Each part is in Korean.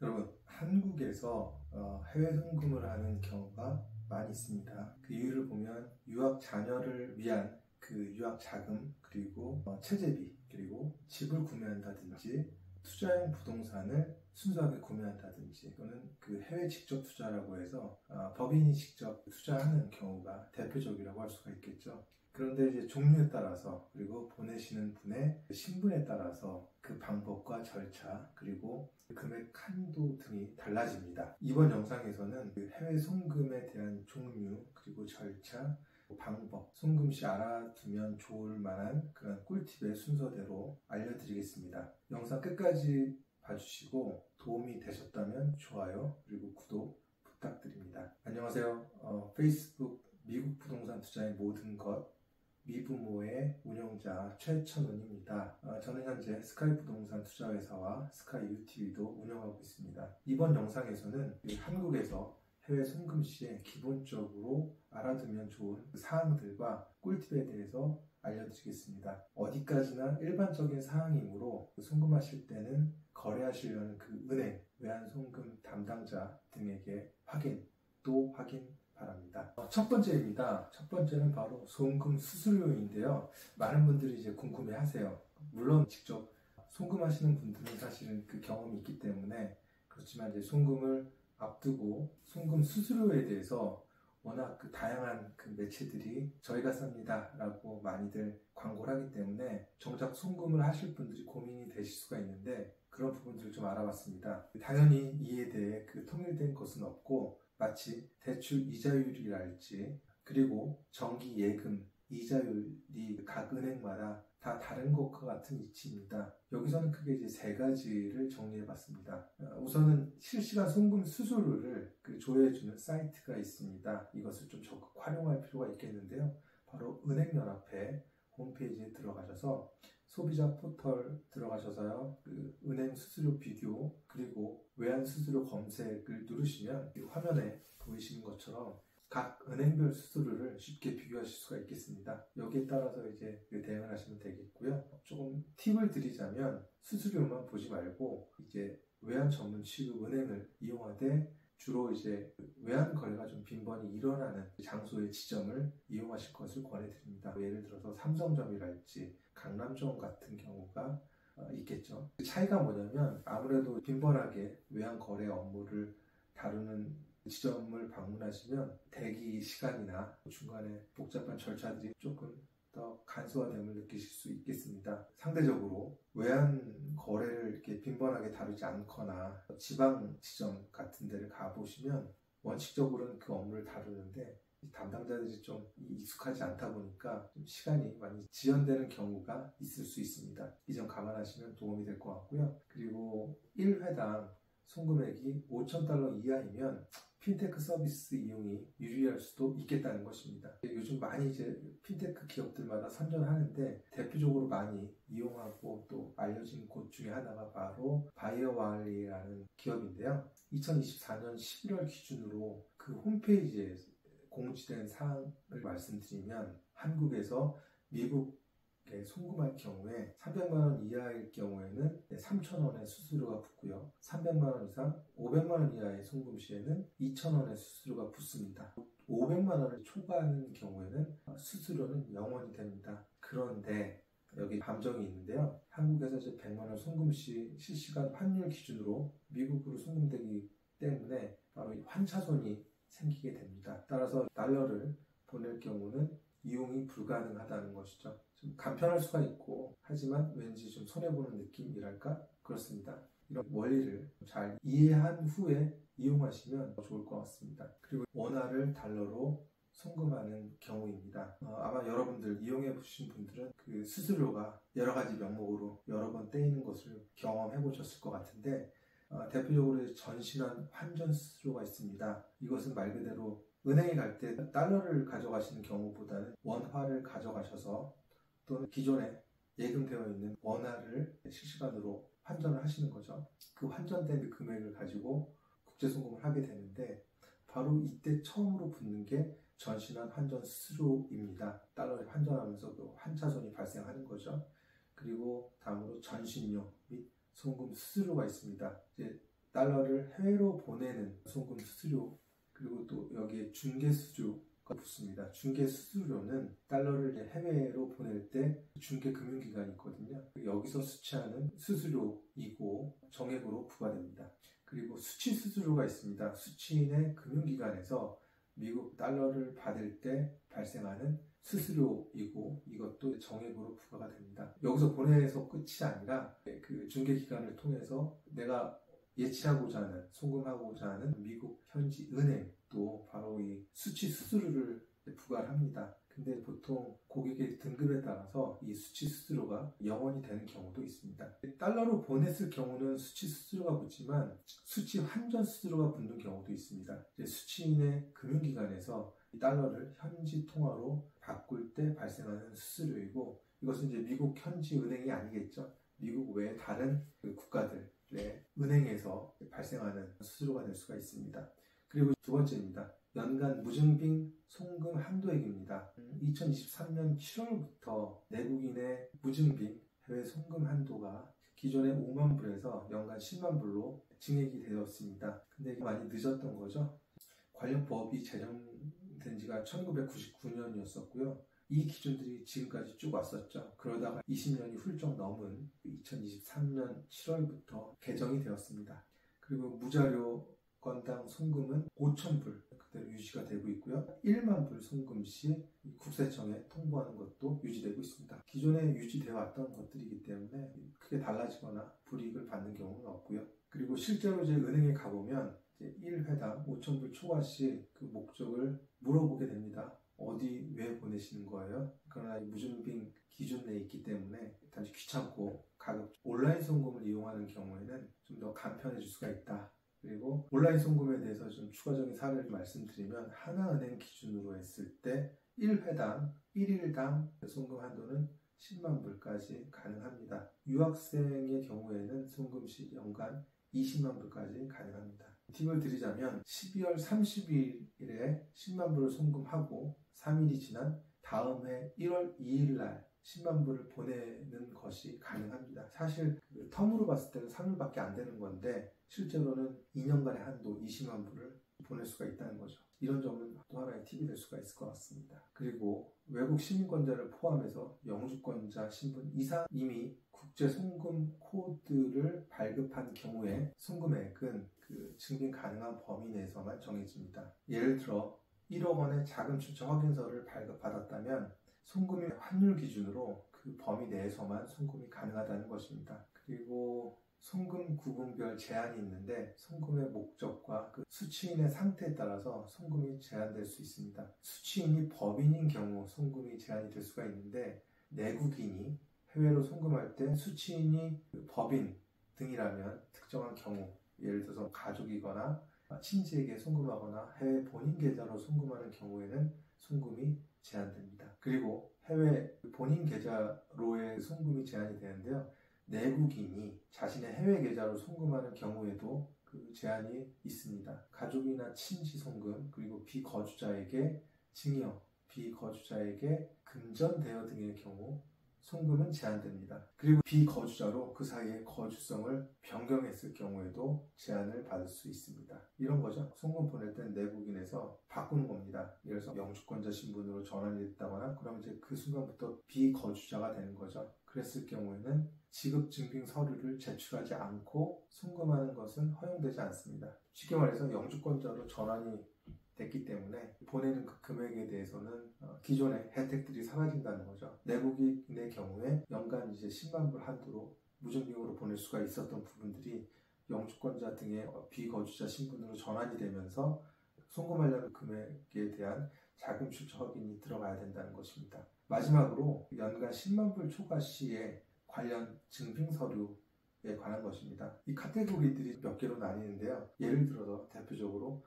여러분, 한국에서 해외 송금을 하는 경우가 많이 있습니다. 그 이유를 보면 유학 자녀를 위한 그 유학 자금, 그리고 체재비, 그리고 집을 구매한다든지 투자용 부동산을 순수하게 구매한다든지, 또는 그 해외 직접 투자라고 해서 법인이 직접 투자하는 경우가 대표적이라고 할 수가 있겠죠. 그런데 이제 종류에 따라서, 그리고 보내시는 분의 신분에 따라서 그 방법과 절차, 그리고 금액 한도 등이 달라집니다. 이번 영상에서는 그 해외 송금에 대한 종류, 그리고 절차, 방법, 송금 시 알아두면 좋을 만한 그런 꿀팁의 순서대로 알려드리겠습니다. 영상 끝까지 봐주시고 도움이 되셨다면 좋아요, 그리고 구독 부탁드립니다. 안녕하세요. 페이스북 미국 부동산 투자의 모든 것 미부모의 운영자 최천훈입니다. 저는 현재 스카이 부동산 투자회사와 스카이 UTV도 운영하고 있습니다. 이번 영상에서는 한국에서 해외 송금 시에 기본적으로 알아두면 좋은 사항들과 꿀팁에 대해서 알려드리겠습니다. 어디까지나 일반적인 사항이므로 송금하실 때는 거래하시려는 그 은행, 외환송금 담당자 등에게 확인 바랍니다. 첫 번째입니다. 첫 번째는 바로 송금 수수료인데요. 많은 분들이 이제 궁금해 하세요. 물론 직접 송금하시는 분들은 사실은 그 경험이 있기 때문에 그렇지만 이제 송금을 앞두고 송금 수수료에 대해서 워낙 그 다양한 그 매체들이 저희가 쌉니다 라고 많이들 광고를 하기 때문에 정작 송금을 하실 분들이 고민이 되실 수가 있는데, 그런 부분들을 좀 알아봤습니다. 당연히 이에 대해 그 통일된 것은 없고, 마치 대출 이자율이랄지, 그리고 정기 예금 이자율이 각 은행마다 다 다른 것과 같은 이치입니다. 여기서는 크게 이제 세 가지를 정리해 봤습니다. 우선은 실시간 송금 수수료를 조회해주는 사이트가 있습니다. 이것을 좀 적극 활용할 필요가 있겠는데요. 바로 은행연합회 홈페이지에 들어가셔서 소비자 포털 들어가셔서요, 그 은행 수수료 비교, 그리고 외환 수수료 검색을 누르시면 화면에 보이시는 것처럼 각 은행별 수수료를 쉽게 비교하실 수가 있겠습니다. 여기에 따라서 이제 대응을 하시면 되겠고요. 조금 팁을 드리자면, 수수료만 보지 말고 이제 외환 전문 취급 은행을 이용하되 주로 이제 외환 거래가 좀 빈번히 일어나는 장소의 지점을 이용하실 것을 권해드립니다. 예를 들어서 삼성점이랄지 강남점 같은 경우가 있겠죠. 그 차이가 뭐냐면, 아무래도 빈번하게 외환 거래 업무를 다루는 지점을 방문하시면 대기 시간이나 중간에 복잡한 절차들이 조금 더 간소화됨을 느끼실 수 있겠습니다. 상대적으로 외환 거래를 이렇게 빈번하게 다루지 않거나 지방 지점 같은 데를 가보시면 원칙적으로는 그 업무를 다루는데 담당자들이 좀 익숙하지 않다 보니까 좀 시간이 많이 지연되는 경우가 있을 수 있습니다. 이 점 감안하시면 도움이 될 것 같고요. 그리고 1회당 송금액이 $5,000 이하이면 핀테크 서비스 이용이 유리할 수도 있겠다는 것입니다. 요즘 많이 이제 핀테크 기업들마다 선전하는데 대표적으로 많이 이용하고 또 알려진 곳 중에 하나가 바로 바이어와리라는 기업인데요. 2024년 11월 기준으로 그 홈페이지에 공지된 사항을 말씀드리면, 한국에서 미국 송금할 경우에 300만 원 이하일 경우에는 3,000원의 수수료가 붙고요. 300만 원 이상, 500만 원 이하의 송금 시에는 2,000원의 수수료가 붙습니다. 500만 원을 초과하는 경우에는 수수료는 0원이 됩니다. 그런데 여기 함정이 있는데요. 한국에서 이제 100만 원 송금 시 실시간 환율 기준으로 미국으로 송금되기 때문에 바로 이 환차손이 생기게 됩니다. 따라서 달러를 보낼 경우는 이용이 불가능하다는 것이죠. 좀 간편할 수가 있고, 하지만 왠지 좀 손해보는 느낌이랄까? 그렇습니다. 이런 원리를 잘 이해한 후에 이용하시면 좋을 것 같습니다. 그리고 원화를 달러로 송금하는 경우입니다. 아마 여러분들 이용해 보신 분들은 그 수수료가 여러 가지 명목으로 여러 번 떼이는 것을 경험해 보셨을 것 같은데, 대표적으로 전신한 환전 수수료가 있습니다. 이것은 말 그대로 은행에 갈 때 달러를 가져가시는 경우보다는 원화를 가져가셔서 또는 기존에 예금되어 있는 원화를 실시간으로 환전을 하시는 거죠. 그 환전된 금액을 가지고 국제송금을 하게 되는데, 바로 이때 처음으로 붙는 게 전신한 환전 수수료입니다. 달러를 환전하면서 그 환차손이 발생하는 거죠. 그리고 다음으로 전신료 및 송금 수수료가 있습니다. 이제 달러를 해외로 보내는 송금 수수료, 그리고 또 여기에 중개 수수료가 붙습니다. 중개 수수료는 달러를 해외로 보낼 때 중개 금융기관이 있거든요. 여기서 수취하는 수수료이고 정액으로 부과됩니다. 그리고 수취 수수료가 있습니다. 수취인의 금융기관에서 미국 달러를 받을 때 발생하는 수수료이고 이것도 정액으로 부과가 됩니다. 여기서 보내서 끝이 아니라 그 중개기관을 통해서 내가 예치하고자 하는, 송금하고자 하는 미국 현지 은행도 바로 이 수취 수수료를 부과를 합니다. 근데 보통 고객의 등급에 따라서 이 수취 수수료가 0원이 되는 경우도 있습니다. 달러로 보냈을 경우는 수취 수수료가 붙지만 수취 환전 수수료가 붙는 경우도 있습니다. 수취인의 금융기관에서 달러를 현지 통화로 바꿀 때 발생하는 수수료이고, 이것은 이제 미국 현지 은행이 아니겠죠. 미국 외 다른 국가들의 은행에서 발생하는 수수료가 될 수가 있습니다. 그리고 두 번째입니다. 연간 무증빙 송금 한도액입니다. 2023년 7월부터 내국인의 무증빙 해외 송금 한도가 기존의 5만 불에서 연간 10만 불로 증액이 되었습니다. 근데 이게 많이 늦었던 거죠. 관련 법이 제정된 지가 1999년이었었고요. 이 기준들이 지금까지 쭉 왔었죠. 그러다가 20년이 훌쩍 넘은 2023년 7월부터 개정이 되었습니다. 그리고 무자료 건당 송금은 5,000불 그대로 유지가 되고 있고요. 1만 불 송금 시 국세청에 통보하는 것도 유지되고 있습니다. 기존에 유지되어 왔던 것들이기 때문에 크게 달라지거나 불이익을 받는 경우는 없고요. 그리고 실제로 이제 은행에 가보면 이제 1회당 5,000불 초과 시 그 목적을 물어보게 됩니다. 어디 왜 보내시는 거예요? 그러나 무증빙 기준 내에 있기 때문에 단지 귀찮고 가급 온라인 송금을 이용하는 경우에는 좀 더 간편해질 수가 있다. 그리고 온라인 송금에 대해서 좀 추가적인 사례를 말씀드리면 하나은행 기준으로 했을 때 1회당 1일당 송금 한도는 10만 불까지 가능합니다. 유학생의 경우에는 송금 시 연간 20만 불까지 가능합니다. 팁을 드리자면 12월 30일에 10만 불을 송금하고 3일이 지난 다음 해 1월 2일 날 10만 불을 보내는 것이 가능합니다. 사실 그 텀으로 봤을 때는 3일밖에 안 되는 건데 실제로는 2년간의 한도 20만 불을 보낼 수가 있다는 거죠. 이런 점은 또 하나의 팁이 될 수가 있을 것 같습니다. 그리고 외국 시민권자를 포함해서 영주권자 신분 이상 이미 국제 송금 코드를 발급한 경우에 송금액은 그 증빙 가능한 범위 내에서만 정해집니다. 예를 들어 1억 원의 자금 출처 확인서를 발급받았다면 송금의 환율 기준으로 그 범위 내에서만 송금이 가능하다는 것입니다. 그리고 송금 구분별 제한이 있는데 송금의 목적과 그 수취인의 상태에 따라서 송금이 제한될 수 있습니다. 수취인이 법인인 경우 송금이 제한이 될 수가 있는데 내국인이 해외로 송금할 때 수취인이 법인 등이라면 특정한 경우, 예를 들어서 가족이거나 친지에게 송금하거나 해외 본인 계좌로 송금하는 경우에는 송금이 제한됩니다. 그리고 해외 본인 계좌로의 송금이 제한이 되는데요. 내국인이 자신의 해외 계좌로 송금하는 경우에도 그 제한이 있습니다. 가족이나 친지 송금, 그리고 비거주자에게 증여, 비거주자에게 금전대여 등의 경우 송금은 제한됩니다. 그리고 비거주자로 그 사이에 거주성을 변경했을 경우에도 제한을 받을 수 있습니다. 이런 거죠. 송금 보낼 땐 내국인에서 바꾸는 겁니다. 예를 들어서 영주권자 신분으로 전환이 됐다거나 그럼 이제 그 순간부터 비거주자가 되는 거죠. 그랬을 경우에는 지급 증빙 서류를 제출하지 않고 송금하는 것은 허용되지 않습니다. 쉽게 말해서 영주권자로 전환이 됐기 때문에 보내는 그 금액에 대해서는 기존의 혜택들이 사라진다는 거죠. 내국인의 경우에 연간 이제 10만 불 한도로 무증빙으로 보낼 수가 있었던 부분들이 영주권자 등의 비거주자 신분으로 전환이 되면서 송금하려는 금액에 대한 자금 출처 확인이 들어가야 된다는 것입니다. 마지막으로 연간 10만 불 초과 시에 관련 증빙 서류에 관한 것입니다. 이 카테고리들이 몇 개로 나뉘는데요. 예를 들어서 대표적으로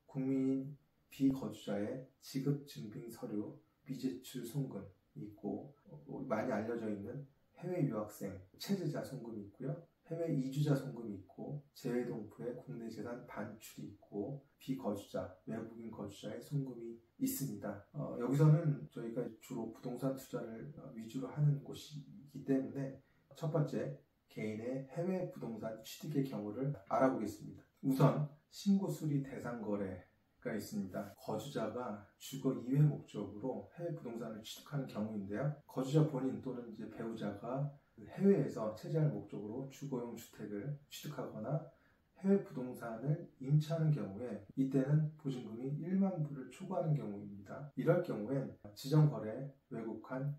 국민 비거주자의 지급증빙 서류, 미제출 송금이 있고 많이 알려져 있는 해외 유학생 체제자 송금이 있고요. 해외 이주자 송금이 있고 재외동포의 국내 재산 반출이 있고 비거주자, 외국인 거주자의 송금이 있습니다. 여기서는 저희가 주로 부동산 투자를 위주로 하는 곳이기 때문에 첫 번째 개인의 해외 부동산 취득의 경우를 알아보겠습니다. 우선 신고수리 대상 거래가 있습니다. 거주자가 주거 이외 목적으로 해외 부동산을 취득하는 경우인데요. 거주자 본인 또는 이제 배우자가 해외에서 체재할 목적으로 주거용 주택을 취득하거나 해외 부동산을 임차하는 경우에 이때는 보증금이 1만 불을 초과하는 경우입니다. 이럴 경우엔 지정거래 외국한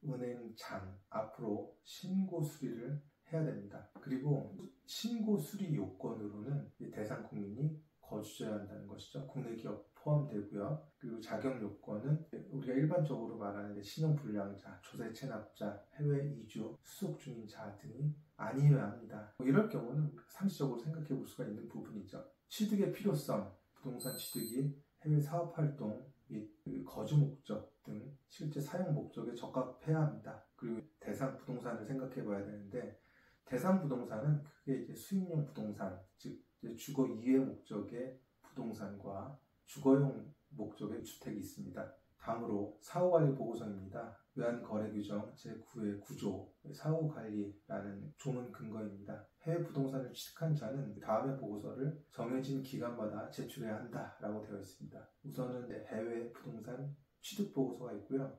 은행장 앞으로 신고 수리를 해야 됩니다. 그리고 신고 수리 요건으로는 대상 국민이 거주자여야 한다는 것이죠. 국내 기업 포함되고요. 그리고 자격 요건은 우리가 일반적으로 말하는 신용불량자, 조세 체납자, 해외 이주, 수속 중인 자 등이 아니어야 합니다. 이럴 경우는 상시적으로 생각해 볼 수가 있는 부분이죠. 취득의 필요성, 부동산 취득이 해외 사업활동 및 거주 목적 등 실제 사용 목적에 적합해야 합니다. 그리고 대상 부동산을 생각해 봐야 되는데, 대상 부동산은 크게 이제 수익용 부동산, 즉 주거 이외 목적의 부동산과 주거용 목적의 주택이 있습니다. 다음으로 사후관리 보고서입니다. 외환거래규정 제9의 9조 사후관리라는 조문 근거입니다. 해외 부동산을 취득한 자는 다음의 보고서를 정해진 기간마다 제출해야 한다라고 되어 있습니다. 우선은 해외 부동산 취득 보고서가 있고요.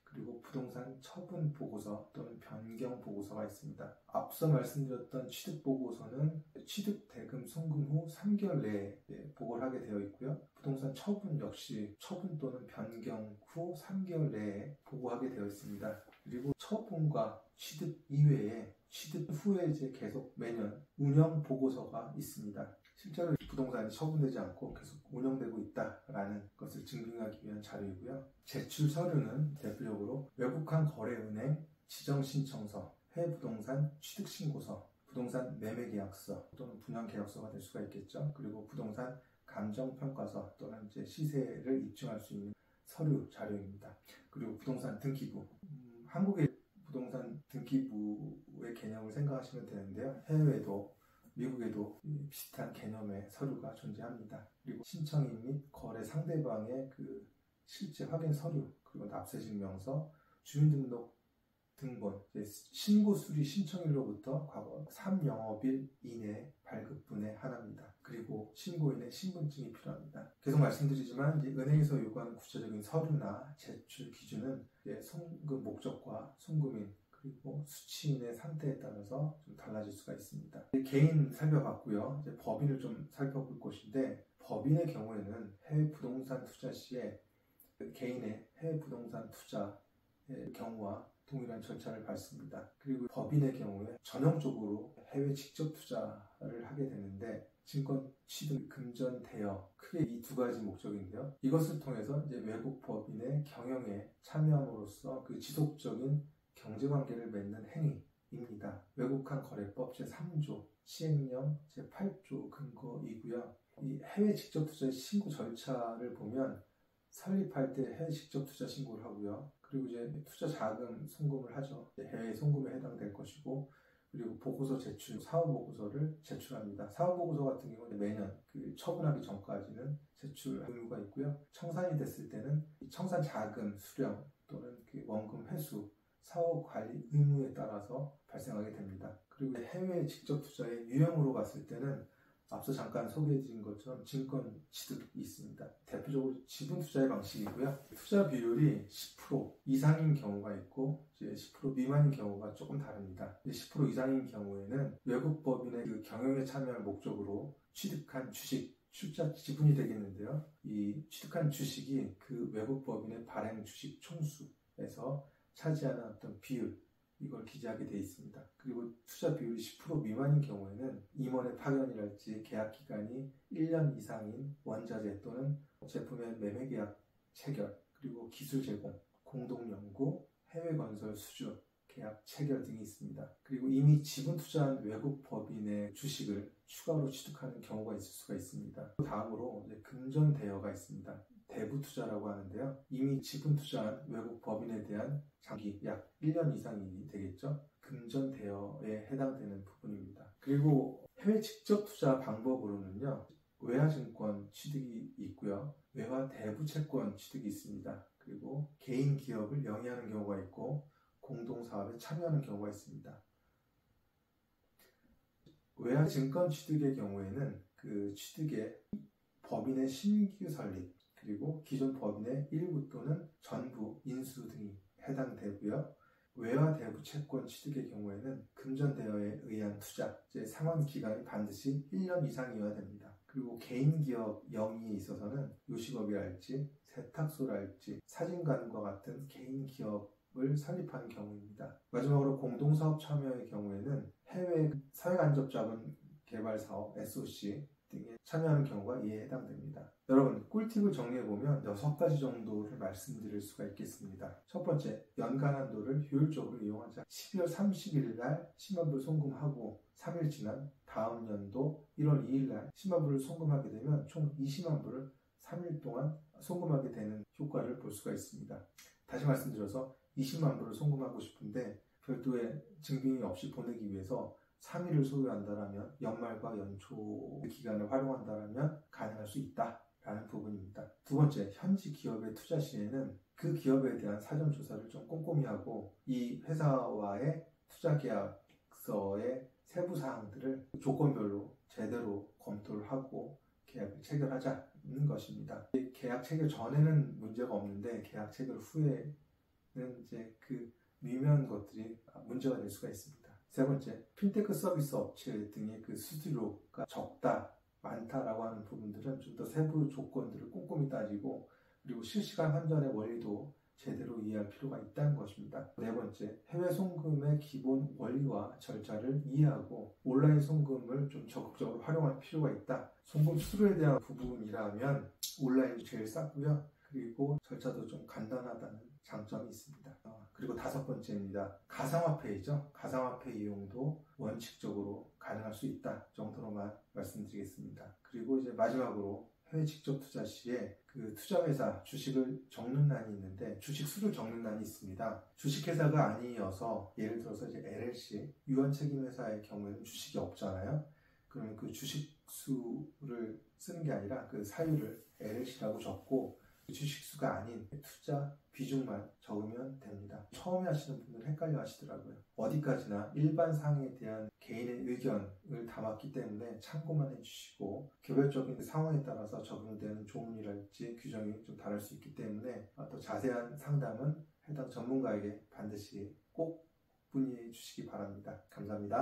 그리고 부동산 처분 보고서 또는 변경 보고서가 있습니다. 앞서 말씀드렸던 취득 보고서는 취득 대금 송금 후 3개월 내에 보고를 하게 되어 있고요. 부동산 처분 역시 처분 또는 변경 후 3개월 내에 보고하게 되어 있습니다. 그리고 처분과 취득 이외에 취득 후에 이제 계속 매년 운영 보고서가 있습니다. 실제로 부동산이 처분되지 않고 계속 운영되고 있다라는 것을 증빙하기 위한 자료이고요. 제출 서류는 대표적으로 외국한 거래은행 지정신청서, 해외 부동산 취득신고서, 부동산 매매계약서 또는 분양계약서가 될 수가 있겠죠. 그리고 부동산 감정평가서 또는 이제 시세를 입증할 수 있는 서류 자료입니다. 그리고 부동산 등기부, 한국의 부동산 등기부의 개념을 생각하시면 되는데요. 해외에도 미국에도 비슷한 개념의 서류가 존재합니다. 그리고 신청인 및 거래 상대방의 그 실제 확인 서류, 그리고 납세증명서, 주민등록 등본, 신고 수리 신청일로부터 과거 3영업일 이내 발급분에 한합니다. 그리고 신고인의 신분증이 필요합니다. 계속 말씀드리지만 이제 은행에서 요구하는 구체적인 서류나 제출 기준은 송금 목적과 송금인 그리고 수취인의 상태에 따라서 좀 달라질 수가 있습니다. 개인 살펴봤고요. 이제 법인을 좀 살펴볼 것인데, 법인의 경우에는 해외 부동산 투자 시에 개인의 해외 부동산 투자의 경우와 동일한 절차를 밟습니다. 그리고 법인의 경우에 전형적으로 해외 직접 투자를 하게 되는데, 증권 취득, 금전, 대여, 크게 이 두 가지 목적인데요. 이것을 통해서 이제 외국 법인의 경영에 참여함으로써 그 지속적인 경제관계를 맺는 행위입니다. 외국한 거래법 제3조 시행령 제8조 근거이고요. 이 해외 직접 투자의 신고 절차를 보면 설립할 때 해외 직접 투자 신고를 하고요. 그리고 이제 투자 자금 송금을 하죠. 해외 송금에 해당될 것이고, 그리고 보고서 제출, 사후 보고서를 제출합니다. 사후 보고서 같은 경우는 매년 그 처분하기 전까지는 제출 의무가 있고요. 청산이 됐을 때는 청산 자금 수령 또는 그 원금 회수, 사후 관리 의무에 따라서 발생하게 됩니다. 그리고 해외 직접 투자의 유형으로 봤을 때는 앞서 잠깐 소개해드린 것처럼 증권 취득이 있습니다. 대표적으로 지분 투자의 방식이고요. 투자 비율이 10% 이상인 경우가 있고 이제 10% 미만인 경우가 조금 다릅니다. 10% 이상인 경우에는 외국 법인의 그 경영에 참여할 목적으로 취득한 주식, 출자 지분이 되겠는데요. 이 취득한 주식이 그 외국 법인의 발행 주식 총수에서 차지하는 어떤 비율, 이걸 기재하게 되어 있습니다. 그리고 투자 비율이 10% 미만인 경우에는 임원의 파견이랄지 계약 기간이 1년 이상인 원자재 또는 제품의 매매 계약 체결, 그리고 기술 제공, 공동 연구, 해외 건설 수주, 계약 체결 등이 있습니다. 그리고 이미 지분 투자한 외국 법인의 주식을 추가로 취득하는 경우가 있을 수가 있습니다. 다음으로 이제 금전 대여가 있습니다. 대부 투자라고 하는데요. 이미 지분 투자한 외국 법인에 대한 장기 약 1년 이상이 되겠죠. 금전 대여에 해당되는 부분입니다. 그리고 해외 직접 투자 방법으로는요. 외화증권 취득이 있고요. 외화 대부 채권 취득이 있습니다. 그리고 개인 기업을 영위하는 경우가 있고 공동사업에 참여하는 경우가 있습니다. 외화 증권 취득의 경우에는 그 취득의 법인의 신규 설립 그리고 기존 법인의 일부 또는 전부 인수 등이 해당되고요. 외화 대부 채권 취득의 경우에는 금전대여에 의한 투자, 상환 기간이 반드시 1년 이상이어야 됩니다. 그리고 개인 기업 영위에 있어서는 요식업이랄지 세탁소랄지 사진관과 같은 개인 기업을 설립한 경우입니다. 마지막으로 공동사업 참여의 경우에는 해외 사회간접자본 개발사업 SOC 등에 참여하는 경우가 이에 해당됩니다. 여러분, 꿀팁을 정리해보면 6가지 정도를 말씀드릴 수가 있겠습니다. 첫 번째, 연간 한도를 효율적으로 이용하자. 12월 30일 날 10만 불 송금하고 3일 지난 다음 연도 1월 2일 날 10만 불을 송금하게 되면 총 20만 불을 3일 동안 송금하게 되는 효과를 볼 수가 있습니다. 다시 말씀드려서 20만 불을 송금하고 싶은데 별도의 증빙이 없이 보내기 위해서 3일을 소요한다면 연말과 연초 기간을 활용한다면 가능할 수 있다라는 부분입니다. 두 번째, 현지 기업의 투자 시에는 그 기업에 대한 사전 조사를 좀 꼼꼼히 하고 이 회사와의 투자 계약서의 세부 사항들을 조건별로 제대로 검토를 하고 계약을 체결하자는 것입니다. 계약 체결 전에는 문제가 없는데 계약 체결 후에는 이제 그 미묘한 것들이 문제가 될 수가 있습니다. 세 번째, 핀테크 서비스 업체 등의 그 수수료가 적다, 많다라고 하는 부분들은 좀 더 세부 조건들을 꼼꼼히 따지고 그리고 실시간 환전의 원리도 제대로 이해할 필요가 있다는 것입니다. 네 번째, 해외 송금의 기본 원리와 절차를 이해하고 온라인 송금을 좀 적극적으로 활용할 필요가 있다. 송금 수수료에 대한 부분이라면 온라인이 제일 싸고요. 그리고 절차도 좀 간단하다는 장점이 있습니다. 그리고 다섯 번째입니다. 가상화폐이죠. 가상화폐 이용도 원칙적으로 가능할 수 있다 정도로만 말씀드리겠습니다. 그리고 이제 마지막으로 해외 직접 투자 시에 그 투자회사 주식을 적는 난이 있는데 주식 수를 적는 난이 있습니다. 주식회사가 아니어서 예를 들어서 이제 LLC 유언책임회사의 경우에는 주식이 없잖아요. 그러면 그 주식 수를 쓰는 게 아니라 그 사유를 LLC라고 적고 주식수가 아닌 투자 비중만 적으면 됩니다. 처음에 하시는 분들은 헷갈려 하시더라고요. 어디까지나 일반 사항에 대한 개인의 의견을 담았기 때문에 참고만 해주시고 개별적인 상황에 따라서 적용되는 조문이랄지 규정이 좀 다를 수 있기 때문에 더 자세한 상담은 해당 전문가에게 반드시 꼭 문의해 주시기 바랍니다. 감사합니다.